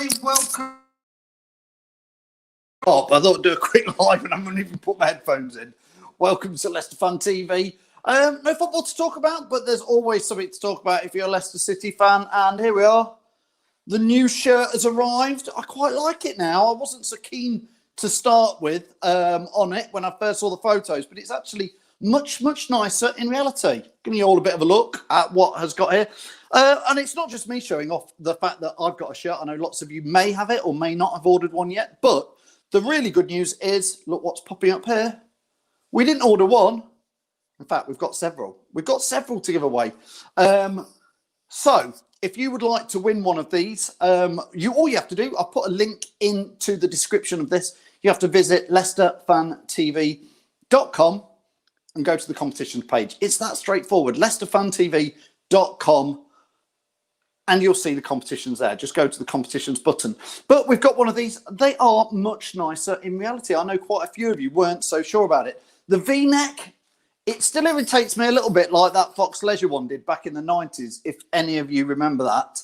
everybody. Welcome. Oh, I thought I'd do a quick live and I haven't even put my headphones in. Welcome to Leicester Fan TV. No football to talk about, but there's always something to talk about if you're a Leicester City fan. And here we are. The new shirt has arrived. I quite like it now. I wasn't so keen to start with on it when I first saw the photos, but it's actually much nicer in reality. Giving you all a bit of a look at what has got here. And it's not just me showing off the fact that I've got a shirt. I know lots of you may have it or may not have ordered one yet, but the really good news is, look what's popping up here. We didn't order one. In fact, we've got several. We've got several to give away. So if you would like to win one of these, all you have to do, I'll put a link into the description of this. You have to visit leicesterfantv.com and go to the competitions page. It's that straightforward. leicesterfantv.com. And you'll see the competitions there. Just go to the competitions button. But we've got one of these. They are much nicer in reality. I know quite a few of you weren't so sure about it. The V-neck, it still irritates me a little bit like that Fox Leisure one did back in the 90s, if any of you remember that.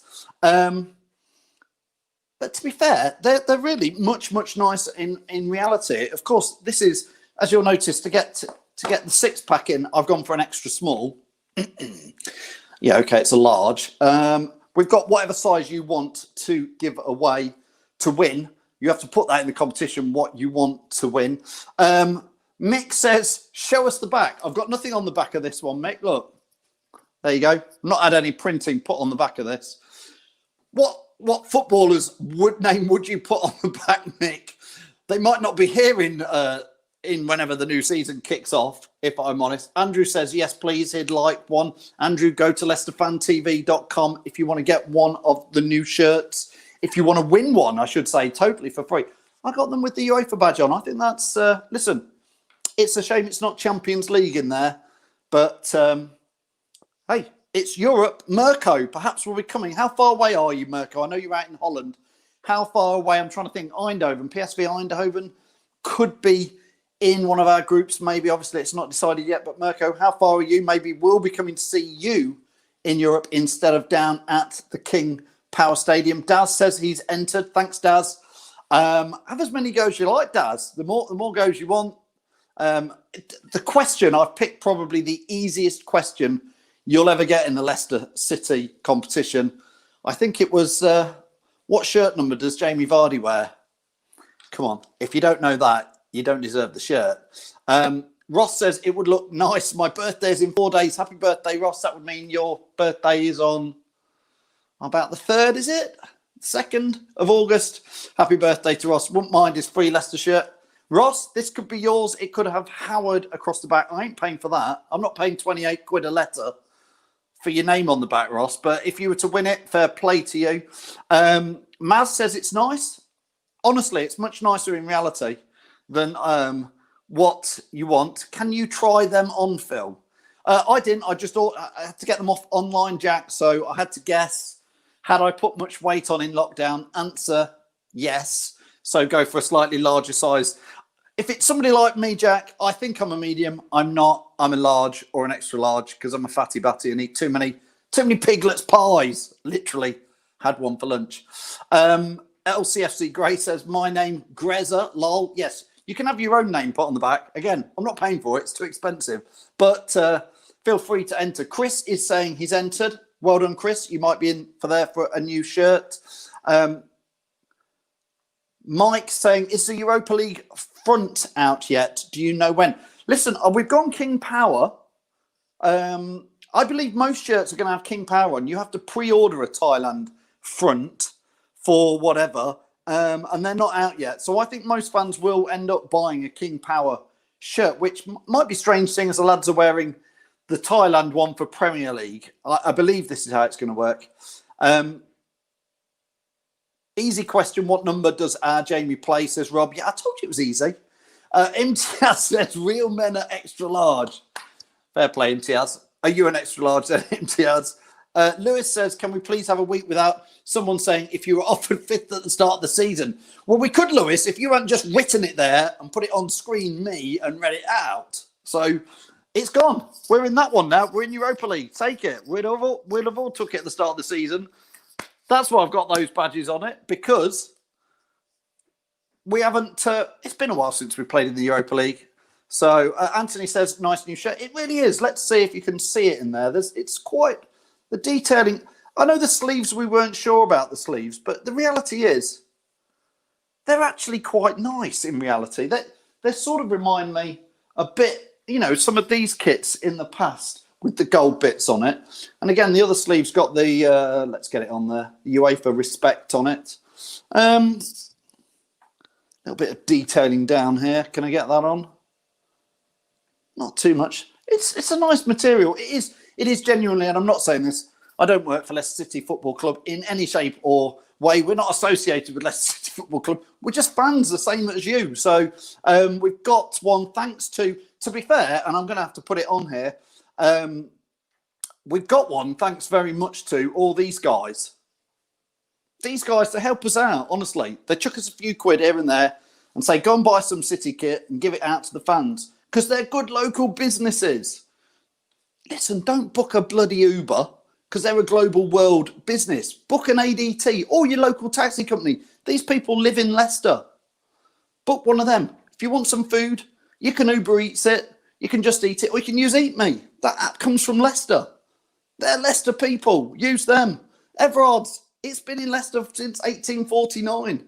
But to be fair, they're really much nicer in reality. Of course, this is, as you'll notice, to get the six-pack in, I've gone for an extra small. Yeah, okay, it's a large. We've got whatever size you want to give away to win. You have to put that in the competition, what you want to win. Mick says, show us the back. I've got nothing on the back of this one, Mick. Look, there you go. I've not had any printing put on the back of this. What footballers' name would you put on the back, Mick? They might not be here in whenever the new season kicks off, if I'm honest. Andrew says, yes, please, he'd like one. Andrew, go to leicesterfantv.com if you want to get one of the new shirts. If you want to win one, I should say, totally for free. I got them with the UEFA badge on. I think that's, listen, it's a shame it's not Champions League in there. But, hey, it's Europe. Mirko, perhaps will be coming. How far away are you, Mirko? I know you're out in Holland. How far away? I'm trying to think. Eindhoven, PSV Eindhoven could be in one of our groups, maybe. Obviously, it's not decided yet. But Mirko, how far are you? Maybe we'll be coming to see you in Europe instead of down at the King Power Stadium. Daz says he's entered. Thanks, Daz. Have as many goes as you like, Daz. The more goes you want. The question I've picked, probably the easiest question you'll ever get in the Leicester City competition. I think it was, what shirt number does Jamie Vardy wear? Come on, if you don't know that, you don't deserve the shirt. Ross says it would look nice. My birthday is in 4 days. Happy birthday, Ross. That would mean your birthday is on about the 3rd, is it? 2nd of August. Happy birthday to Ross. Wouldn't mind his free Leicester shirt. Ross, this could be yours. It could have Howard across the back. I ain't paying for that. I'm not paying 28 quid a letter for your name on the back, Ross. But if you were to win it, fair play to you. Maz says it's nice. Honestly, it's much nicer in reality than what you want. Can you try them on, Phil? I didn't. I just thought I had to get them off online, Jack. So I had to guess. Had I put much weight on in lockdown? Answer, yes. So go for a slightly larger size. If it's somebody like me, Jack, I think I'm a medium. I'm not. I'm a large or an extra large because I'm a fatty batty and eat too many piglets pies. Literally had one for lunch. LCFC Gray says, my name, Greza, lol. Yes, you can have your own name put on the back. Again, I'm not paying for it. It's too expensive. But feel free to enter. Chris is saying he's entered. Well done, Chris. You might be in for a new shirt. Mike saying, is the Europa League front out yet? Do you know when? Listen, we've gone King Power. I believe most shirts are going to have King Power on. You have to pre-order a Thailand front for whatever, and they're not out yet. So I think most fans will end up buying a King Power shirt, which might be strange seeing as the lads are wearing the Thailand one for Premier League. I believe this is how it's going to work. Easy question. What number does our Jamie play, says Rob? Yeah, I told you it was easy. Imtiaz says, real men are extra large. Fair play, Imtiaz. Are you an extra large then, Imtiaz? Lewis says, can we please have a week without someone saying if you were offered 5th at the start of the season? Well, we could, Lewis, if you hadn't just written it there and put it on screen, me, and read it out. So it's gone. We're in that one now. We're in Europa League. Take it. We'd have all took it at the start of the season. That's why I've got those badges on it, because we haven't. It's been a while since we played in the Europa League. So Anthony says, nice new shirt. It really is. Let's see if you can see it in there. It's quite the detailing. I know the sleeves, we weren't sure about the sleeves, but the reality is they're actually quite nice in reality. They sort of remind me a bit, some of these kits in the past with the gold bits on it. And again, the other sleeve's got the, let's get it on there, UEFA Respect on it. Little bit of detailing down here. Can I get that on? Not too much. It's a nice material. It is genuinely, and I'm not saying this, I don't work for Leicester City Football Club in any shape or way. We're not associated with Leicester City Football Club. We're just fans the same as you. So we've got one thanks to be fair, and I'm going to have to put it on here. We've got one thanks very much to all these guys. These guys to help us out, honestly. They chuck us a few quid here and there and say, go and buy some City kit and give it out to the fans, because they're good local businesses. Listen, don't book a bloody Uber because they're a global world business. Book an ADT or your local taxi company. These people live in Leicester. Book one of them. If you want some food, you can Uber Eats it. You can just eat it, or you can use Eat Me. That app comes from Leicester. They're Leicester people. Use them. Everard's. It's been in Leicester since 1849.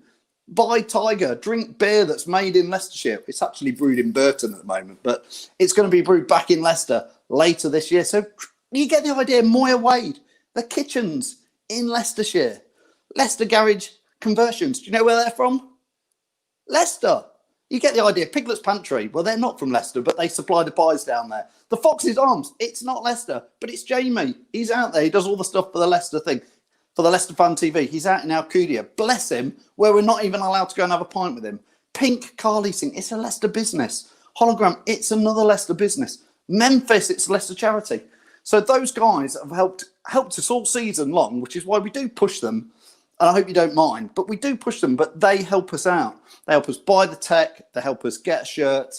Buy Tiger. Drink beer that's made in Leicestershire. It's actually brewed in Burton at the moment, but it's going to be brewed back in Leicester later this year. So you get the idea. Moya Wade. The kitchens in Leicestershire. Leicester Garage Conversions. Do you know where they're from? Leicester. You get the idea. Piglet's Pantry. Well, they're not from Leicester, but they supply the pies down there. The Fox's Arms. It's not Leicester, but it's Jamie. He's out there. He does all the stuff for the Leicester thing. For the Leicester Fan TV. He's out in Alcudia. Bless him, where we're not even allowed to go and have a pint with him. Pink Car Leasing. It's a Leicester business. Hologram. It's another Leicester business. Memphis. It's Leicester charity. So those guys have helped us all season long, which is why we do push them. And I hope you don't mind, but we do push them, but they help us out. They help us buy the tech. They help us get a shirt,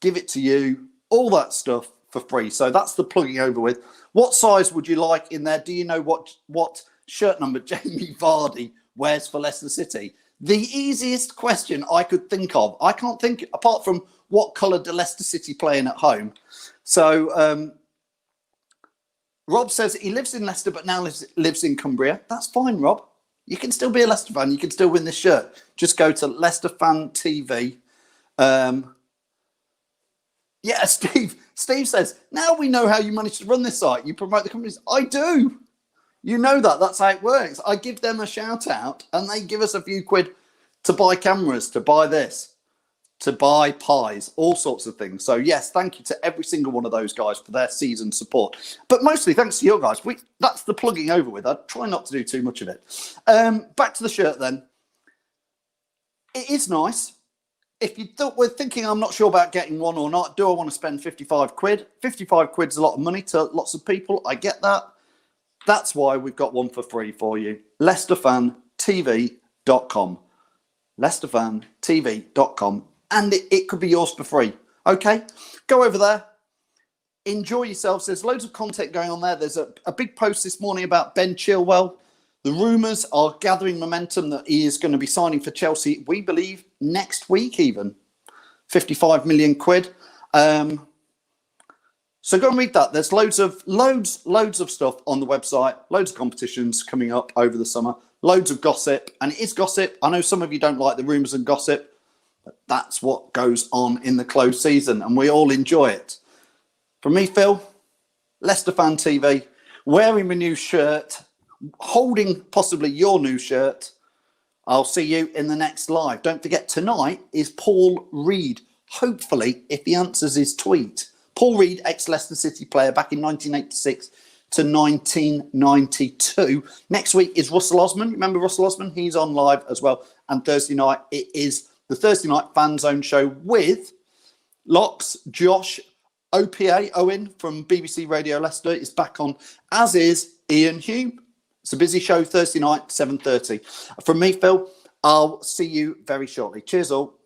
give it to you, all that stuff for free. So that's the plugging over with. What size would you like in there? Do you know what shirt number Jamie Vardy wears for Leicester City? The easiest question I could think of. I can't think, apart from what colour do Leicester City playing at home. So Rob says he lives in Leicester but now lives in Cumbria. That's fine, Rob. You can still be a Leicester fan. You can still win this shirt. Just go to Leicester Fan TV. Yeah, Steve says, now we know how you manage to run this site. You promote the companies. I do. You know that. That's how it works. I give them a shout out and they give us a few quid to buy cameras, to buy this, to buy pies, all sorts of things. So yes, thank you to every single one of those guys for their season support. But mostly thanks to you guys. That's the plugging over with. I try not to do too much of it. Back to the shirt then. It is nice. If you were thinking I'm not sure about getting one or not, do I want to spend 55 quid? 55 quid's a lot of money to lots of people. I get that. That's why we've got one for free for you. LeicesterFanTV.com. LeicesterFanTV.com. And it could be yours for free. Okay? Go over there. Enjoy yourselves. There's loads of content going on there. There's a big post this morning about Ben Chilwell. The rumours are gathering momentum that he is going to be signing for Chelsea, we believe, next week even. 55 million quid. So go and read that. There's loads of stuff on the website. Loads of competitions coming up over the summer. Loads of gossip. And it is gossip. I know some of you don't like the rumours and gossip. But that's what goes on in the closed season. And we all enjoy it. From me, Phil, Leicester Fan TV, wearing my new shirt, holding possibly your new shirt. I'll see you in the next live. Don't forget, tonight is Paul Reed. Hopefully, if he answers his tweet. Paul Reed, ex-Leicester City player back in 1986 to 1992. Next week is Russell Osman. Remember Russell Osman? He's on live as well. And Thursday night, it is the Thursday night Fan Zone show with Locks, Josh, OPA, Owen from BBC Radio Leicester is back on, as is Ian Hume. It's a busy show Thursday night, 7:30. From me, Phil, I'll see you very shortly. Cheers all.